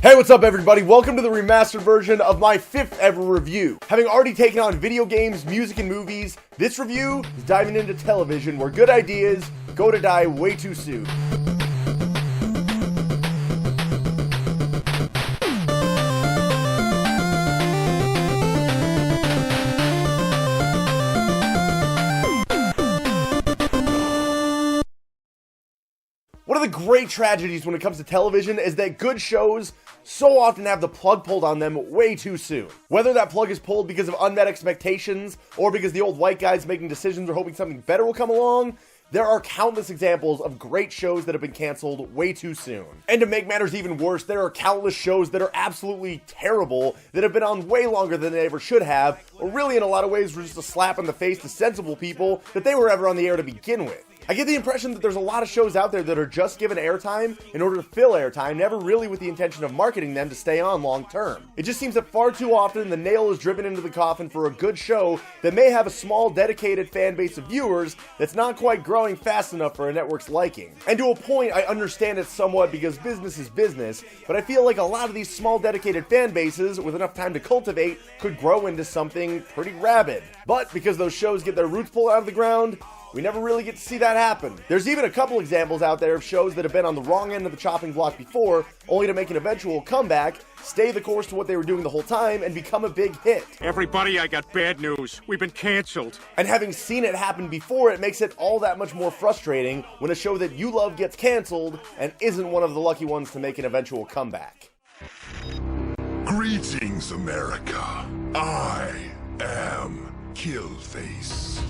Hey, what's up everybody? Welcome to the remastered version of my 5th ever review. Having already taken on video games, music, and movies, this review is diving into television where good ideas go to die way too soon. One of the great tragedies when it comes to television is that good shows so often have the plug pulled on them way too soon. Whether that plug is pulled because of unmet expectations, or because the old white guy's making decisions or hoping something better will come along, there are countless examples of great shows that have been canceled way too soon. And to make matters even worse, there are countless shows that are absolutely terrible that have been on way longer than they ever should have, or really in a lot of ways were just a slap in the face to sensible people that they were ever on the air to begin with. I get the impression that there's a lot of shows out there that are just given airtime in order to fill airtime, never really with the intention of marketing them to stay on long term. It just seems that far too often the nail is driven into the coffin for a good show that may have a small dedicated fan base of viewers that's not quite growing fast enough for a network's liking. And to a point, I understand it somewhat because business is business, but I feel like a lot of these small dedicated fan bases with enough time to cultivate could grow into something pretty rabid. But because those shows get their roots pulled out of the ground, we never really get to see that happen. There's even a couple examples out there of shows that have been on the wrong end of the chopping block before, only to make an eventual comeback, stay the course to what they were doing the whole time, and become a big hit. Everybody, I got bad news. We've been canceled. And having seen it happen before, it makes it all that much more frustrating when a show that you love gets canceled and isn't one of the lucky ones to make an eventual comeback. Greetings, America. I am Killface.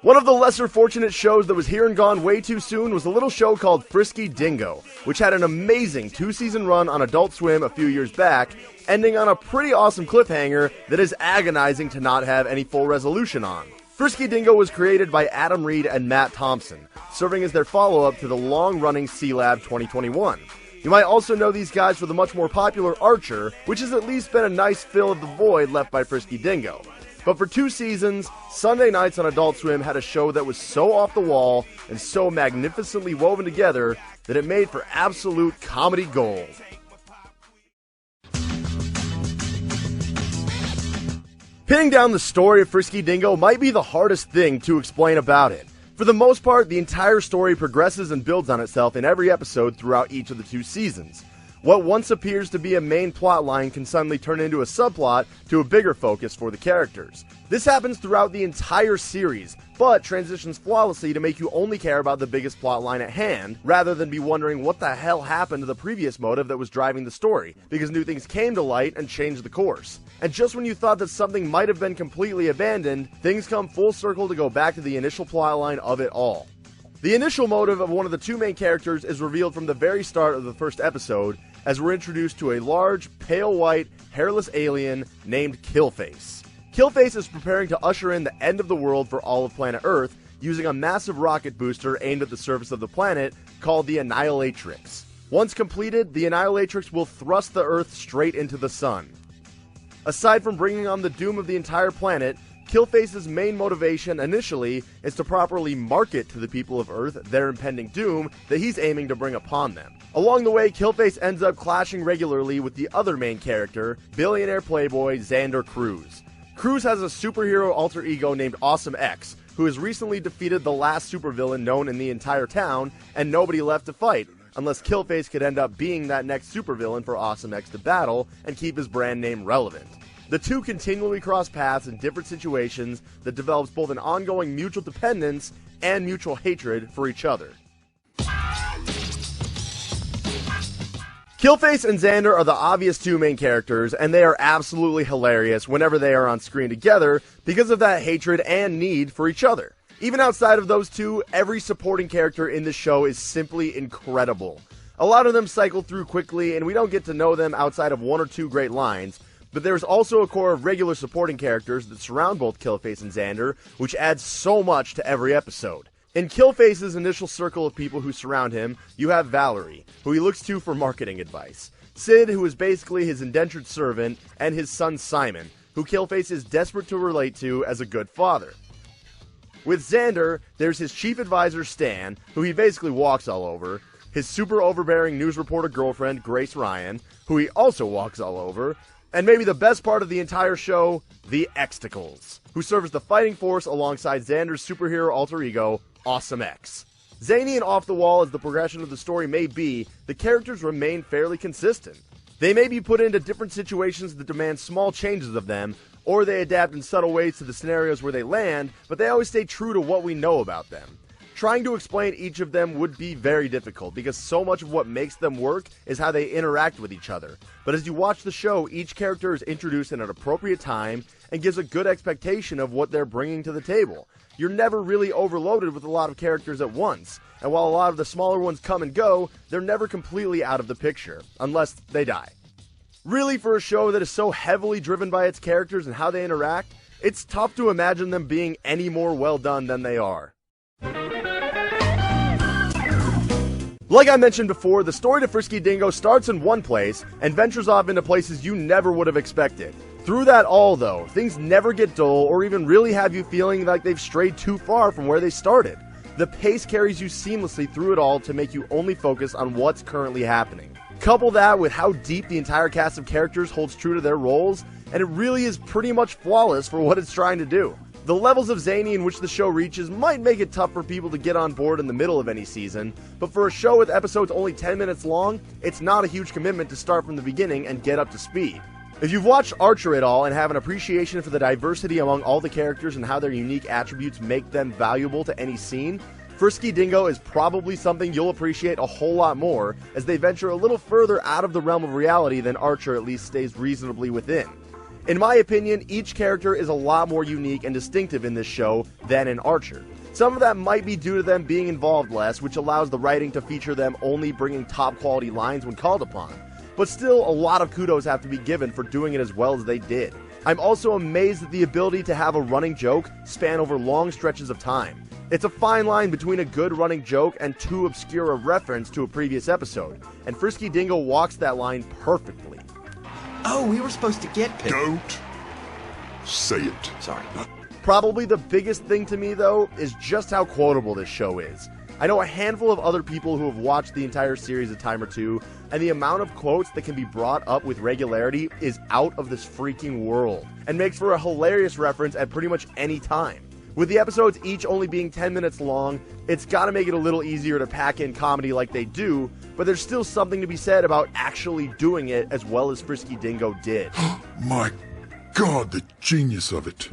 One of the lesser fortunate shows that was here and gone way too soon was a little show called Frisky Dingo, which had an amazing 2-season run on Adult Swim a few years back, ending on a pretty awesome cliffhanger that is agonizing to not have any full resolution on. Frisky Dingo was created by Adam Reed and Matt Thompson, serving as their follow-up to the long-running Sealab 2021. You might also know these guys for the much more popular Archer, which has at least been a nice fill of the void left by Frisky Dingo. But for 2 seasons, Sunday nights on Adult Swim had a show that was so off the wall and so magnificently woven together that it made for absolute comedy gold. Pinning down the story of Frisky Dingo might be the hardest thing to explain about it. For the most part, the entire story progresses and builds on itself in every episode throughout each of the 2 seasons. What once appears to be a main plot line can suddenly turn into a subplot to a bigger focus for the characters. This happens throughout the entire series, but transitions flawlessly to make you only care about the biggest plot line at hand, rather than be wondering what the hell happened to the previous motive that was driving the story, because new things came to light and changed the course. And just when you thought that something might have been completely abandoned, things come full circle to go back to the initial plot line of it all. The initial motive of one of the 2 main characters is revealed from the very start of the first episode, as we're introduced to a large, pale white, hairless alien named Killface. Killface is preparing to usher in the end of the world for all of planet Earth using a massive rocket booster aimed at the surface of the planet called the Annihilatrix. Once completed, the Annihilatrix will thrust the Earth straight into the sun. Aside from bringing on the doom of the entire planet, Killface's main motivation initially is to properly market to the people of Earth their impending doom that he's aiming to bring upon them. Along the way, Killface ends up clashing regularly with the other main character, billionaire playboy Xander Cruz. Cruz has a superhero alter ego named Awesome X, who has recently defeated the last supervillain known in the entire town, and nobody left to fight, unless Killface could end up being that next supervillain for Awesome X to battle and keep his brand name relevant. The 2 continually cross paths in different situations that develops both an ongoing mutual dependence and mutual hatred for each other. Killface and Xander are the obvious 2 main characters, and they are absolutely hilarious whenever they are on screen together because of that hatred and need for each other. Even outside of those 2, every supporting character in the show is simply incredible. A lot of them cycle through quickly, and we don't get to know them outside of 1 or 2 great lines, but there's also a core of regular supporting characters that surround both Killface and Xander, which adds so much to every episode. In Killface's initial circle of people who surround him, you have Valerie, who he looks to for marketing advice, Sid, who is basically his indentured servant, and his son Simon, who Killface is desperate to relate to as a good father. With Xander, there's his chief advisor Stan, who he basically walks all over, his super overbearing news reporter girlfriend Grace Ryan, who he also walks all over, and maybe the best part of the entire show, the Xtacles, who serve as the fighting force alongside Xander's superhero alter ego, Awesome X. Zany and off the wall as the progression of the story may be, the characters remain fairly consistent. They may be put into different situations that demand small changes of them, or they adapt in subtle ways to the scenarios where they land, but they always stay true to what we know about them. Trying to explain each of them would be very difficult, because so much of what makes them work is how they interact with each other. But as you watch the show, each character is introduced in an appropriate time, and gives a good expectation of what they're bringing to the table. You're never really overloaded with a lot of characters at once, and while a lot of the smaller ones come and go, they're never completely out of the picture, unless they die. Really, for a show that is so heavily driven by its characters and how they interact, it's tough to imagine them being any more well done than they are. Like I mentioned before, the story to Frisky Dingo starts in one place and ventures off into places you never would have expected. Through that all, though, things never get dull or even really have you feeling like they've strayed too far from where they started. The pace carries you seamlessly through it all to make you only focus on what's currently happening. Couple that with how deep the entire cast of characters holds true to their roles, and it really is pretty much flawless for what it's trying to do. The levels of zany in which the show reaches might make it tough for people to get on board in the middle of any season, but for a show with episodes only 10 minutes long, it's not a huge commitment to start from the beginning and get up to speed. If you've watched Archer at all and have an appreciation for the diversity among all the characters and how their unique attributes make them valuable to any scene, Frisky Dingo is probably something you'll appreciate a whole lot more, as they venture a little further out of the realm of reality than Archer at least stays reasonably within. In my opinion, each character is a lot more unique and distinctive in this show than in Archer. Some of that might be due to them being involved less, which allows the writing to feature them only bringing top quality lines when called upon. But still, a lot of kudos have to be given for doing it as well as they did. I'm also amazed at the ability to have a running joke span over long stretches of time. It's a fine line between a good running joke and too obscure a reference to a previous episode, and Frisky Dingo walks that line perfectly. Oh, we were supposed to get picked. Don't say it. Sorry. Probably the biggest thing to me, though, is just how quotable this show is. I know a handful of other people who have watched the entire series a time or two, and the amount of quotes that can be brought up with regularity is out of this freaking world, and makes for a hilarious reference at pretty much any time. With the episodes each only being 10 minutes long, it's gotta make it a little easier to pack in comedy like they do, but there's still something to be said about actually doing it as well as Frisky Dingo did. My God, the genius of it.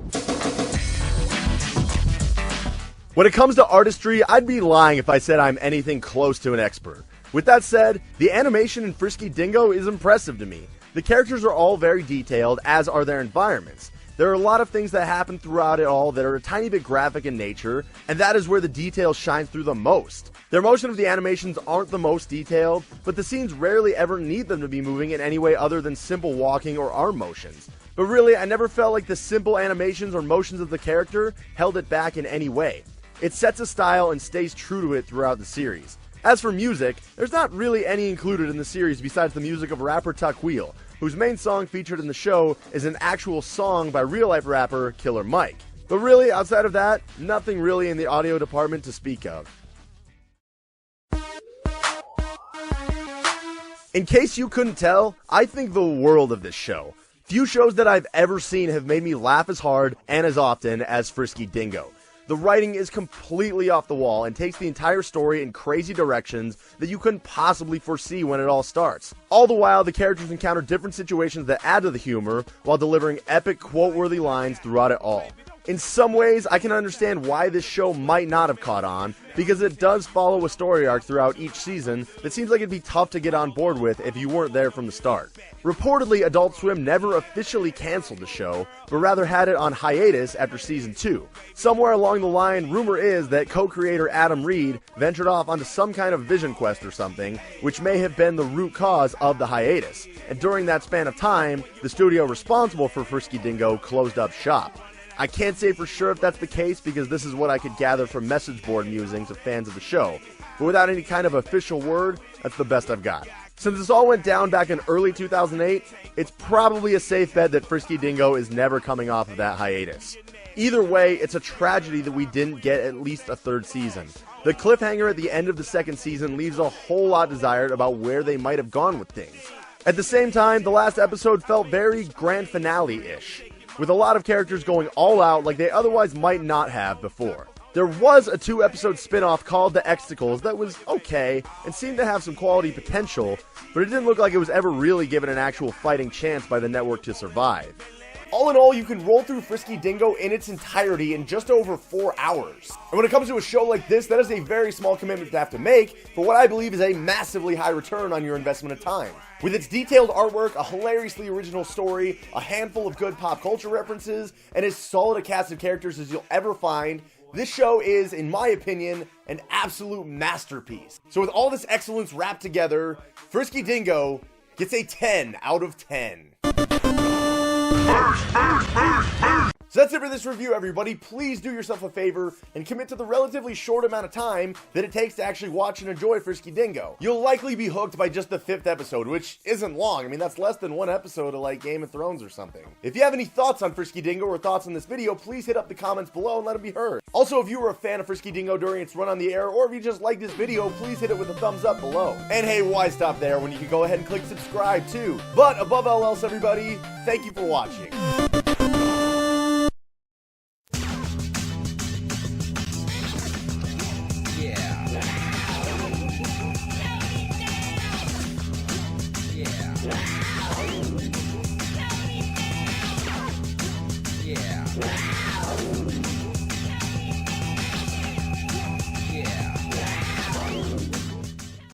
When it comes to artistry, I'd be lying if I said I'm anything close to an expert. With that said, the animation in Frisky Dingo is impressive to me. The characters are all very detailed, as are their environments. There are a lot of things that happen throughout it all that are a tiny bit graphic in nature, and that is where the detail shines through the most. Their motion of the animations aren't the most detailed, but the scenes rarely ever need them to be moving in any way other than simple walking or arm motions. But really, I never felt like the simple animations or motions of the character held it back in any way. It sets a style and stays true to it throughout the series. As for music, there's not really any included in the series besides the music of rapper Taquil, whose main song featured in the show is an actual song by real-life rapper Killer Mike. But really, outside of that, nothing really in the audio department to speak of. In case you couldn't tell, I think the world of this show. Few shows that I've ever seen have made me laugh as hard and as often as Frisky Dingo. The writing is completely off the wall and takes the entire story in crazy directions that you couldn't possibly foresee when it all starts. All the while, the characters encounter different situations that add to the humor while delivering epic quote-worthy lines throughout it all. In some ways, I can understand why this show might not have caught on, because it does follow a story arc throughout each season that seems like it'd be tough to get on board with if you weren't there from the start. Reportedly, Adult Swim never officially canceled the show, but rather had it on hiatus after season 2. Somewhere along the line, rumor is that co-creator Adam Reed ventured off onto some kind of vision quest or something, which may have been the root cause of the hiatus, and during that span of time, the studio responsible for Frisky Dingo closed up shop. I can't say for sure if that's the case because this is what I could gather from message board musings of fans of the show, but without any kind of official word, that's the best I've got. Since this all went down back in early 2008, it's probably a safe bet that Frisky Dingo is never coming off of that hiatus. Either way, it's a tragedy that we didn't get at least a third season. The cliffhanger at the end of the second season leaves a whole lot desired about where they might have gone with things. At the same time, the last episode felt very grand finale-ish, with a lot of characters going all out like they otherwise might not have before. There was a 2-episode spin-off called The Exticles that was okay and seemed to have some quality potential, but it didn't look like it was ever really given an actual fighting chance by the network to survive. All in all, you can roll through Frisky Dingo in its entirety in just over 4 hours. And when it comes to a show like this, that is a very small commitment to have to make for what I believe is a massively high return on your investment of time. With its detailed artwork, a hilariously original story, a handful of good pop culture references, and as solid a cast of characters as you'll ever find, this show is, in my opinion, an absolute masterpiece. So with all this excellence wrapped together, Frisky Dingo gets a 10 out of 10. So that's it for this review, everybody. Please do yourself a favor and commit to the relatively short amount of time that it takes to actually watch and enjoy Frisky Dingo. You'll likely be hooked by just the 5th episode, which isn't long. I mean, that's less than one episode of like Game of Thrones or something. If you have any thoughts on Frisky Dingo or thoughts on this video, please hit up the comments below and let them be heard. Also, if you were a fan of Frisky Dingo during its run on the air, or if you just liked this video, please hit it with a thumbs up below. And hey, why stop there when you can go ahead and click subscribe too? But above all else, everybody, thank you for watching.